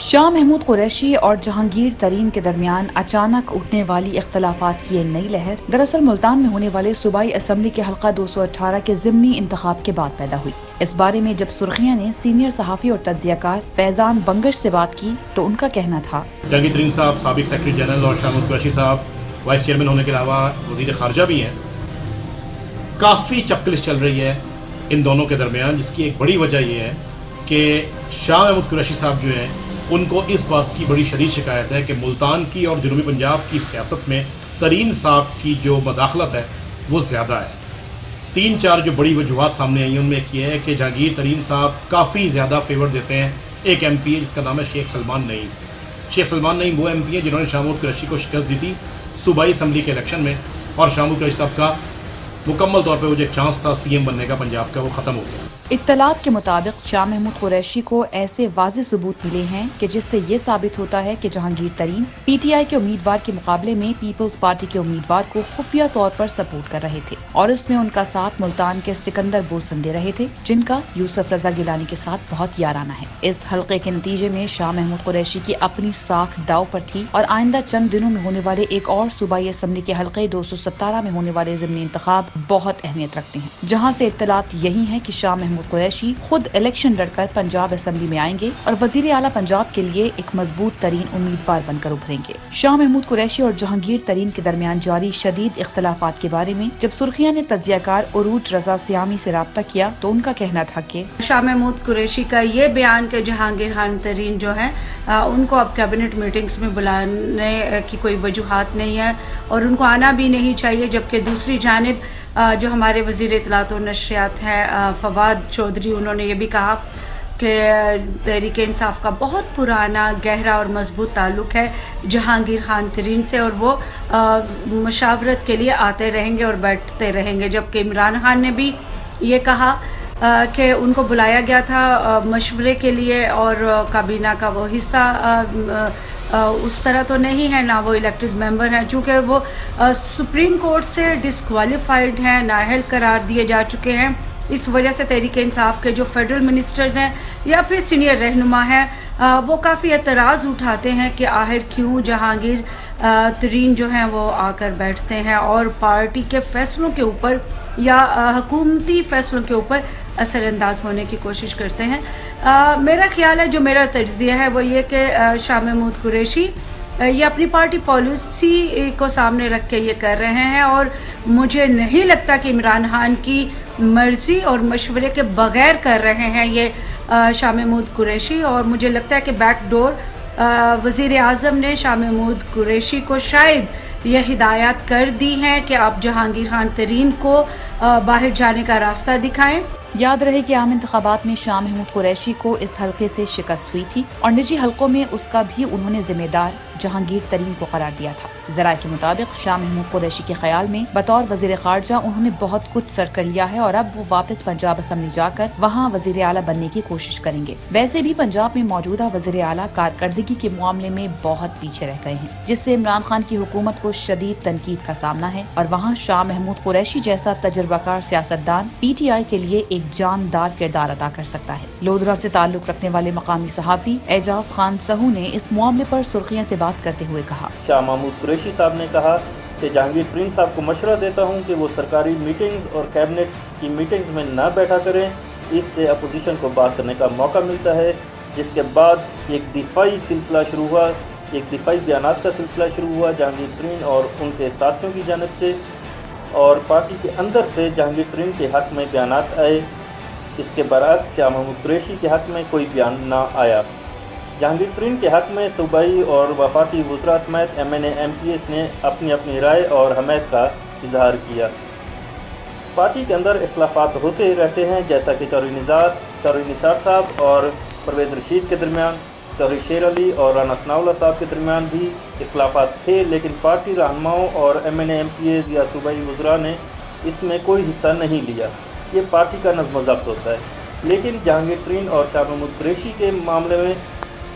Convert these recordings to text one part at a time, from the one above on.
شاہ محمود قریشی اور جہانگیر ترین کے درمیان اچانک اٹھنے والی اختلافات کی یہ نئی لہر دراصل ملتان میں ہونے والے صوبائی اسمبلی کے حلقہ 218 کے ضمنی انتخاب کے بعد پیدا ہوئی۔ اس بارے میں جب سرخیاں نے سینئر صحافی اور تجزیہ کار فیضان بنگش سے بات کی تو ان کا کہنا تھا، جہانگیر ترین صاحب سابق سیکرٹری جنرل اور شاہ محمود قریشی صاحب وائس چیئرمین ہونے کے علاوہ وزیر خارجہ بھی ہیں۔ کافی چپکلش چل رہی ہے ان دونوں کے درمیان، جس کی ایک بڑی وجہ یہ ہے کہ شاہ محمود قریشی صاحب جو ہیں ان کو اس بات کی بڑی شدید شکایت ہے کہ ملتان کی اور جنوبی پنجاب کی سیاست میں ترین صاحب کی جو مداخلت ہے وہ زیادہ ہے۔ 3-4 جو بڑی وجوہات سامنے آئی ہیں ان میں ایک یہ ہے کہ جہانگیر ترین صاحب کافی زیادہ فیور دیتے ہیں ایک ایم پی ہے جس کا نام ہے شیخ سلمان نعیم۔ شیخ سلمان نعیم وہ ایم پی ہیں جنہوں نے شاہ محمود قریشی کو شکست دی تھی صوبائی اسمبلی کے الیکشن میں، اور شاہ محمود قریشی صاحب کا مکمل طور پہ وہ جو ایک چانس تھا سی ایم بننے کا پنجاب کا وہ ختم ہو گیا۔ اطلاعات کے مطابق شاہ محمود قریشی کو ایسے واضح ثبوت ملے ہیں کہ جس سے یہ ثابت ہوتا ہے کہ جہانگیر ترین پی ٹی آئی کے امیدوار کے مقابلے میں پیپلز پارٹی کے امیدوار کو خفیہ طور پر سپورٹ کر رہے تھے، اور اس میں ان کا ساتھ ملتان کے سکندر بوسن دے رہے تھے جن کا یوسف رضا گیلانی کے ساتھ بہت یارانہ ہے۔ اس حلقے کے نتیجے میں شاہ محمود قریشی کی اپنی ساکھ داؤ پر تھی، اور آئندہ چند دنوں میں ہونے والے ایک اور صوبائی اسمبلی کے حلقے 217 میں ہونے والے ضمنی انتخاب بہت اہمیت رکھتے ہیں، جہاں سے اطلاعات یہی ہیں کہ شاہ محمود قریشی خود الیکشن لڑ کر پنجاب اسمبلی میں آئیں گے اور وزیر اعلیٰ پنجاب کے لیے ایک مضبوط ترین امیدوار بن کر ابھریں گے۔ شاہ محمود قریشی اور جہانگیر ترین کے درمیان جاری شدید اختلافات کے بارے میں جب سرخیاں نے تجزیہ کار عروج رضا سیامی سے رابطہ کیا تو ان کا کہنا تھا کہ شاہ محمود قریشی کا یہ بیان کہ جہانگیر خان ترین جو ہیں ان کو اب کیبنٹ میٹنگز میں بلانے کی کوئی وجوہات نہیں ہے اور ان کو آنا بھی نہیں چاہیے، جبکہ دوسری جانب جو ہمارے وزیر اطلاعات و نشریات ہیں فواد چودھری، انہوں نے یہ بھی کہا کہ تحریک انصاف کا بہت پرانا گہرا اور مضبوط تعلق ہے جہانگیر خان ترین سے، اور وہ مشاورت کے لیے آتے رہیں گے اور بیٹھتے رہیں گے، جبکہ عمران خان نے بھی یہ کہا کہ ان کو بلایا گیا تھا مشورے کے لیے اور کابینہ کا وہ حصہ اس طرح تو نہیں ہے، نہ وہ الیکٹڈ ممبر ہیں، چونکہ وہ سپریم کورٹ سے ڈسکوالیفائڈ ہیں، نااہل قرار دیے جا چکے ہیں۔ اس وجہ سے تحریک انصاف کے جو فیڈرل منسٹرز ہیں یا پھر سینئر رہنما ہیں وہ کافی اعتراض اٹھاتے ہیں کہ آخر کیوں جہانگیر ترین جو ہیں وہ آ کر بیٹھتے ہیں اور پارٹی کے فیصلوں کے اوپر یا حکومتی فیصلوں کے اوپر اثر انداز ہونے کی کوشش کرتے ہیں۔ میرا خیال ہے، جو میرا تجزیہ ہے وہ یہ کہ شاہ محمود قریشی یہ اپنی پارٹی پالیسی کو سامنے رکھ کے یہ کر رہے ہیں، اور مجھے نہیں لگتا کہ عمران خان کی مرضی اور مشورے کے بغیر کر رہے ہیں یہ شاہ محمود قریشی، اور مجھے لگتا ہے کہ بیک ڈور وزیر اعظم نے شاہ محمود قریشی کو شاید یہ ہدایات کر دی ہیں کہ آپ جہانگیر خان ترین کو باہر جانے کا راستہ دکھائیں۔ یاد رہے کہ عام انتخابات میں شاہ محمود قریشی کو اس حلقے سے شکست ہوئی تھی اور نجی حلقوں میں اس کا بھی انہوں نے ذمہ دار جہانگیر ترین کو قرار دیا تھا۔ ذرائع کے مطابق شاہ محمود قریشی کے خیال میں بطور وزیر خارجہ انہوں نے بہت کچھ سر کر لیا ہے اور اب وہ واپس پنجاب اسمبلی جا کر وہاں وزیر اعلیٰ بننے کی کوشش کریں گے۔ ویسے بھی پنجاب میں موجودہ وزیر اعلیٰ کارکردگی کے معاملے میں بہت پیچھے رہ گئے ہیں، جس سے عمران خان کی حکومت کو شدید تنقید کا سامنا ہے، اور وہاں شاہ محمود قریشی جیسا تجربہ کار سیاستدان پی ٹی آئی کے لیے ایک جاندار کردار ادا کر سکتا ہے۔ لودھرا سے تعلق رکھنے والے مقامی صحافی اعجاز خان سہو نے اس معاملے پر سرخیاں سے بات کرتے ہوئے کہا، شاہ محمود قریشی صاحب نے کہا کہ جہانگیر ترین صاحب کو مشورہ دیتا ہوں کہ وہ سرکاری میٹنگز اور کیبنٹ کی میٹنگز میں نہ بیٹھا کریں، اس سے اپوزیشن کو بات کرنے کا موقع ملتا ہے، جس کے بعد ایک دفاعی سلسلہ شروع ہوا، ایک دفاعی بیانات کا سلسلہ شروع ہوا جہانگیر ترین اور ان کے ساتھیوں کی جانب سے، اور پارٹی کے اندر سے جہانگیر ترین کے حق میں بیانات آئے۔ اس کے برعکس شاہ محمود قریشی کے حق میں کوئی بیان نہ آیا۔ جہانگیر ترین کے حق میں صوبائی اور وفاقی وزراء سمیت M N A M P S نے اپنی اپنی رائے اور حمایت کا اظہار کیا۔ پارٹی کے اندر اختلافات ہوتے رہتے ہیں، جیسا کہ چودھری نثار صاحب اور پرویز رشید کے درمیان، چودھری شیر علی اور رانا ثناء اللہ صاحب کے درمیان بھی اختلافات تھے، لیکن پارٹی رہنماؤں اور M N A M P S یا صوبائی وزراء نے اس میں کوئی حصہ نہیں لیا۔ یہ پارٹی کا نظم و ضبط ہوتا ہے۔ لیکن جہانگیر ترین اور شاہ محمود قریشی کے معاملے میں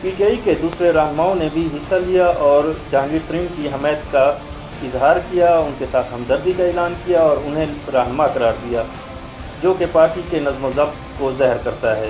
پی ٹی آئی کے دوسرے رہنماؤں نے بھی حصہ لیا اور جہانگیر ترین کی حمایت کا اظہار کیا، ان کے ساتھ ہمدردی کا اعلان کیا اور انہیں رہنما قرار دیا، جو کہ پارٹی کے نظم و ضبط کو زہر کرتا ہے۔